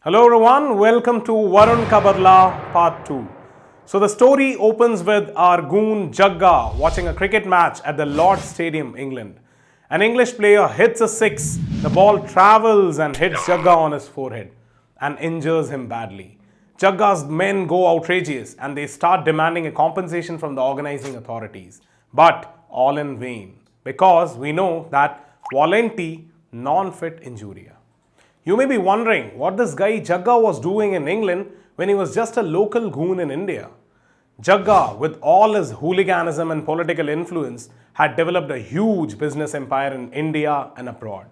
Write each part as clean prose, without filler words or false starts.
Hello everyone, welcome to Varun Kabadla Part 2. So the story opens with our goon Jagga watching a cricket match at the Lord's Stadium, England. An English player hits a six, the ball travels and hits Jagga on his forehead and injures him badly. Jagga's men go outrageous and they start demanding a compensation from the organizing authorities. But all in vain, because we know that vivendi non fit injuria. You may be wondering what this guy Jagga was doing in England when he was just a local goon in India. Jagga, with all his hooliganism and political influence, had developed a huge business empire in India and abroad.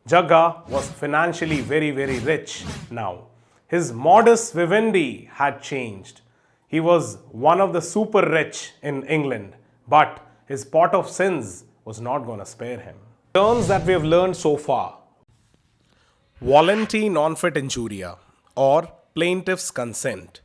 Jagga was financially very rich now. His modus vivendi had changed. He was one of the super rich in England, but his pot of sins was not going to spare him. Terms that we have learned so far: vivendi non fit injuria or plaintiff's consent.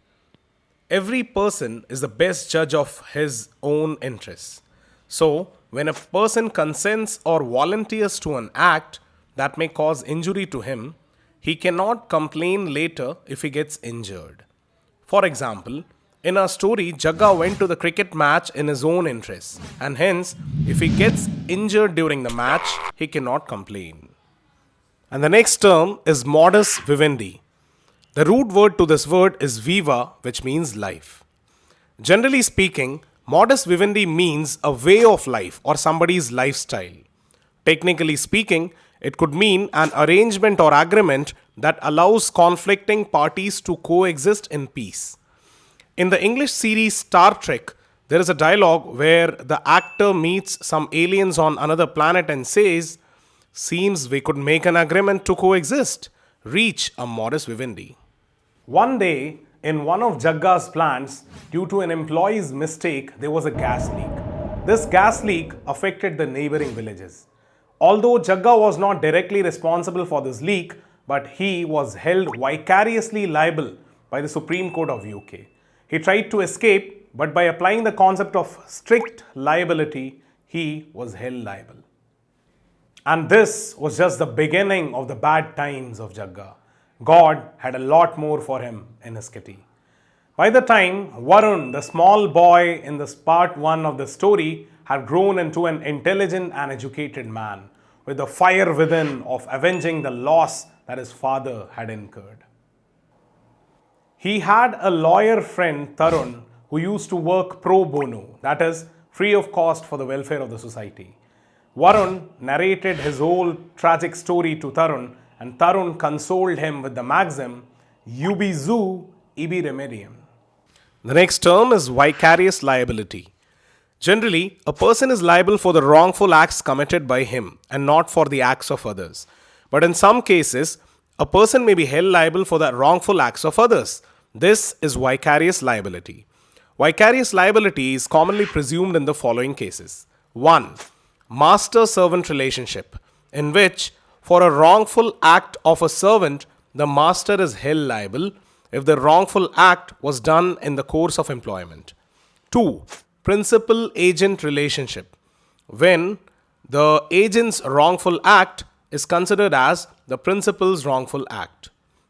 Every person is the best judge of his own interests. So, when a person consents or volunteers to an act that may cause injury to him, he cannot complain later if he gets injured. For example, in our story, Jagga went to the cricket match in his own interests, and hence, if he gets injured during the match, he cannot complain. And the next term is modus vivendi. The root word to this word is viva, which means life. Generally speaking, modus vivendi means a way of life or somebody's lifestyle. Technically speaking, it could mean an arrangement or agreement that allows conflicting parties to coexist in peace. In the English series Star Trek, there is a dialogue where the actor meets some aliens on another planet and says, "Seems we could make an agreement to coexist. Reach a modus vivendi." One day, in one of Jagga's plants, due to an employee's mistake, there was a gas leak. This gas leak affected the neighboring villages. Although Jagga was not directly responsible for this leak, but he was held vicariously liable by the Supreme Court of UK. He tried to escape, but by applying the concept of strict liability, he was held liable. And this was just the beginning of the bad times of Jagga. God had a lot more for him in his kitty. By the time Varun, the small boy in this part 1 of the story, had grown into an intelligent and educated man with the fire within of avenging the loss that his father had incurred. He had a lawyer friend, Tarun, who used to work pro bono, that is, free of cost for the welfare of the society. Varun narrated his whole tragic story to Tarun, and Tarun consoled him with the maxim, "Ubi zu, ibi remedium." The next term is vicarious liability. Generally, a person is liable for the wrongful acts committed by him and not for the acts of others. But in some cases, a person may be held liable for the wrongful acts of others. This is vicarious liability. Vicarious liability is commonly presumed in the following cases. 1. Master-servant relationship, in which for a wrongful act of a servant, the master is held liable if the wrongful act was done in the course of employment. 2. Principal-agent relationship, when the agent's wrongful act is considered as the principal's wrongful act.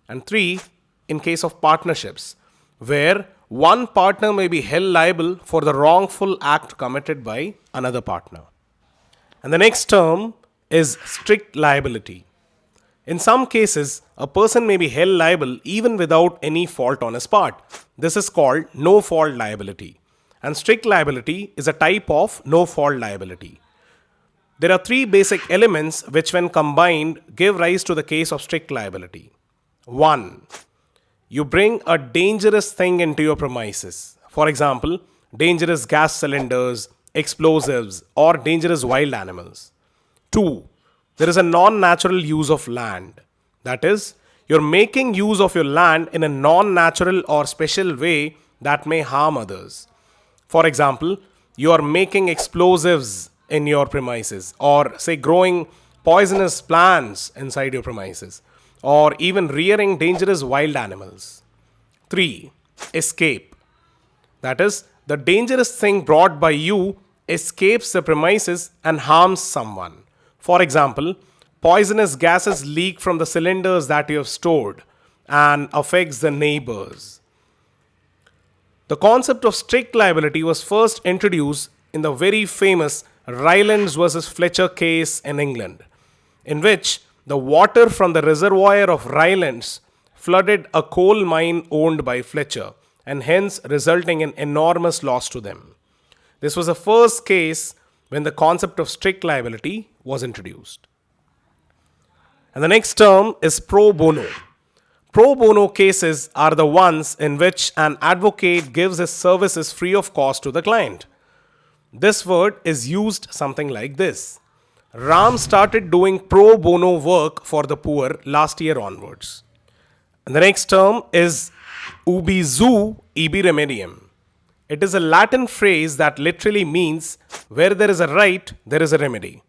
And 3. In case of partnerships, where one partner may be held liable for the wrongful act committed by another partner. And the next term is strict liability. In some cases, a person may be held liable even without any fault on his part. This is called no-fault liability. And strict liability is a type of no-fault liability. There are 3 basic elements which, when combined, give rise to the case of strict liability. 1. You bring a dangerous thing into your premises. For example, dangerous gas cylinders, explosives, or dangerous wild animals. 2. There is a non-natural use of land. That is, you're making use of your land in a non-natural or special way that may harm others. For example, you are making explosives in your premises, or say growing poisonous plants inside your premises, or even rearing dangerous wild animals. 3. Escape. That is, the dangerous thing brought by you escapes the premises and harms someone. For example, poisonous gases leak from the cylinders that you have stored, and affects the neighbors. The concept of strict liability was first introduced in the very famous Rylands versus Fletcher case in England, in which the water from the reservoir of Rylands flooded a coal mine owned by Fletcher and hence resulting in enormous loss to them. This was the first case when the concept of strict liability was introduced. And the next term is pro bono. Pro bono cases are the ones in which an advocate gives his services free of cost to the client. This word is used something like this. Ram started doing pro bono work for the poor last year onwards. And the next term is ubi zu ibi remedium. It is a Latin phrase that literally means where there is a right, there is a remedy.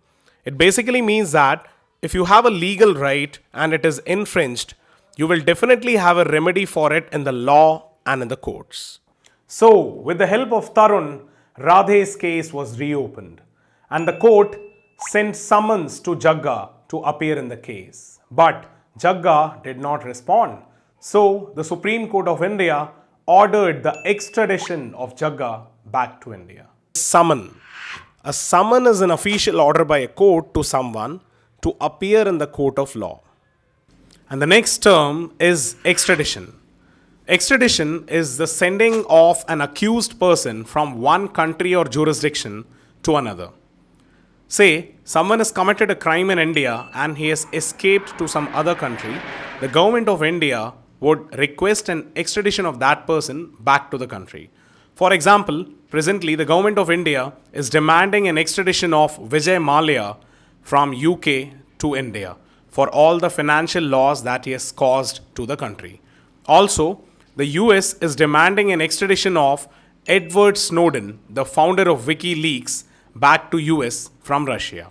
It basically means that if you have a legal right and it is infringed, you will definitely have a remedy for it in the law and in the courts. So, with the help of Tarun, Radhe's case was reopened and the court sent summons to Jagga to appear in the case. But Jagga did not respond. So, the Supreme Court of India ordered the extradition of Jagga back to India. Summon. A summon is an official order by a court to someone to appear in the court of law. And the next term is extradition. Extradition is the sending of an accused person from one country or jurisdiction to another. Say, someone has committed a crime in India and he has escaped to some other country. The government of India would request an extradition of that person back to the country. For example, presently the government of India is demanding an extradition of Vijay Mallya from UK to India for all the financial loss that he has caused to the country. Also, the US is demanding an extradition of Edward Snowden, the founder of WikiLeaks, back to US from Russia.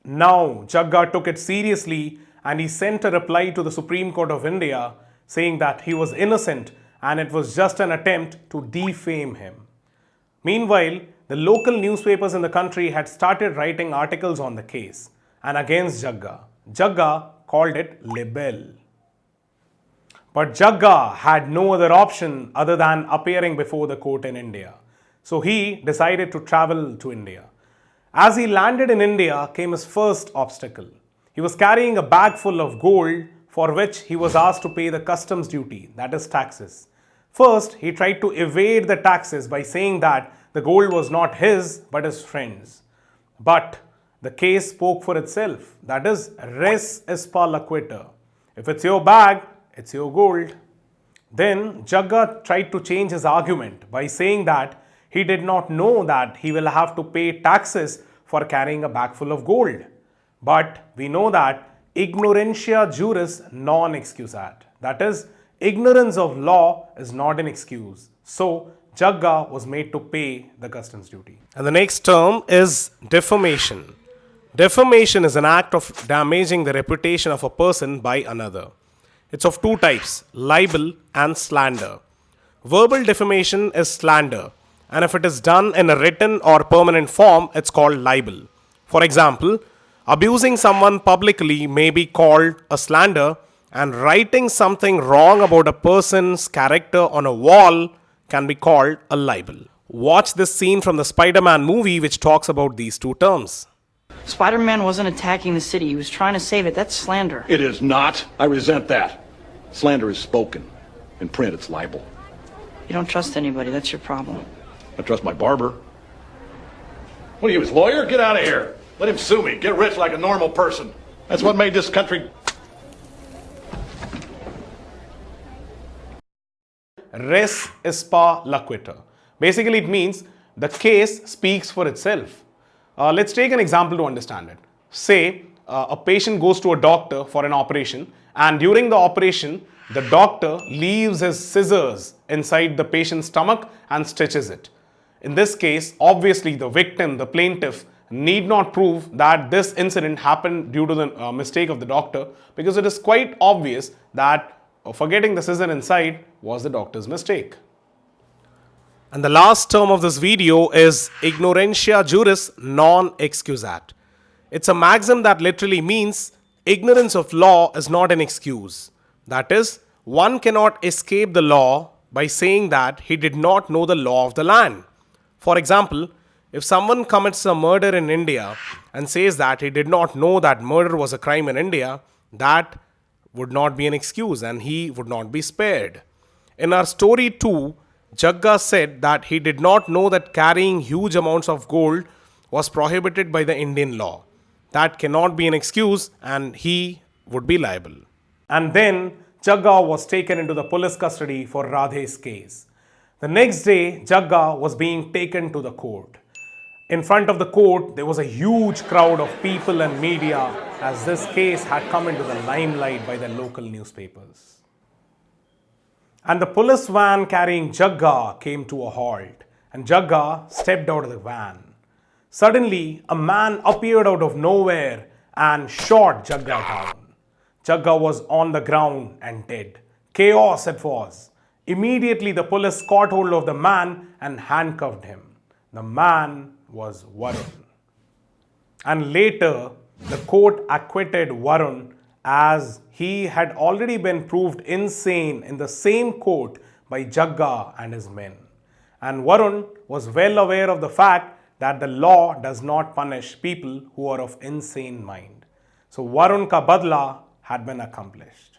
Now, Jagga took it seriously and he sent a reply to the Supreme Court of India saying that he was innocent and it was just an attempt to defame him. Meanwhile, the local newspapers in the country had started writing articles on the case and against Jagga. Jagga called it libel. But Jagga had no other option other than appearing before the court in India. So he decided to travel to India. As he landed in India came his first obstacle. He was carrying a bag full of gold for which he was asked to pay the customs duty, that is taxes. First, he tried to evade the taxes by saying that the gold was not his but his friend's. But the case spoke for itself, that is res espa laquita. If it's your bag, it's your gold. Then Jagga tried to change his argument by saying that he did not know that he will have to pay taxes for carrying a bag full of gold. But we know that ignorantia juris non excusat. That is, ignorance of law is not an excuse. So, Jagga was made to pay the customs duty. And the next term is defamation. Defamation is an act of damaging the reputation of a person by another. It's of two types, libel and slander. Verbal defamation is slander, and if it is done in a written or permanent form, it's called libel. For example, abusing someone publicly may be called a slander, and writing something wrong about a person's character on a wall can be called a libel. Watch this scene from the Spider-Man movie which talks about these two terms. Spider-Man wasn't attacking the city. He was trying to save it. That's slander. It is not. I resent that. Slander is spoken. In print, it's libel. You don't trust anybody. That's your problem. I trust my barber. What are you, his lawyer? Get out of here. Let him sue me. Get rich like a normal person. That's what made this country... Res espa laquita. Basically, it means the case speaks for itself. Let's take an example to understand it. Say, a patient goes to a doctor for an operation, and during the operation, the doctor leaves his scissors inside the patient's stomach and stitches it. In this case, obviously, the victim, the plaintiff, need not prove that this incident happened due to the mistake of the doctor, because it is quite obvious that forgetting the scissor inside was the doctor's mistake. And the last term of this video is ignorantia juris non excusat. It's a maxim that literally means ignorance of law is not an excuse. That is, one cannot escape the law by saying that he did not know the law of the land. For example, if someone commits a murder in India and says that he did not know that murder was a crime in India, that would not be an excuse and he would not be spared. In our story too, Jagga said that he did not know that carrying huge amounts of gold was prohibited by the Indian law. That cannot be an excuse and he would be liable. And then Jagga was taken into the police custody for Radhe's case. The next day, Jagga was being taken to the court. In front of the court, there was a huge crowd of people and media as this case had come into the limelight by the local newspapers. And the police van carrying Jagga came to a halt, and Jagga stepped out of the van. Suddenly, a man appeared out of nowhere and shot Jagga down. Jagga was on the ground and dead. Chaos it was. Immediately, the police caught hold of the man and handcuffed him. The man was Varun. And later, the court acquitted Varun as he had already been proved insane in the same court by Jagga and his men. And Varun was well aware of the fact that the law does not punish people who are of insane mind. So Varun ka badla had been accomplished.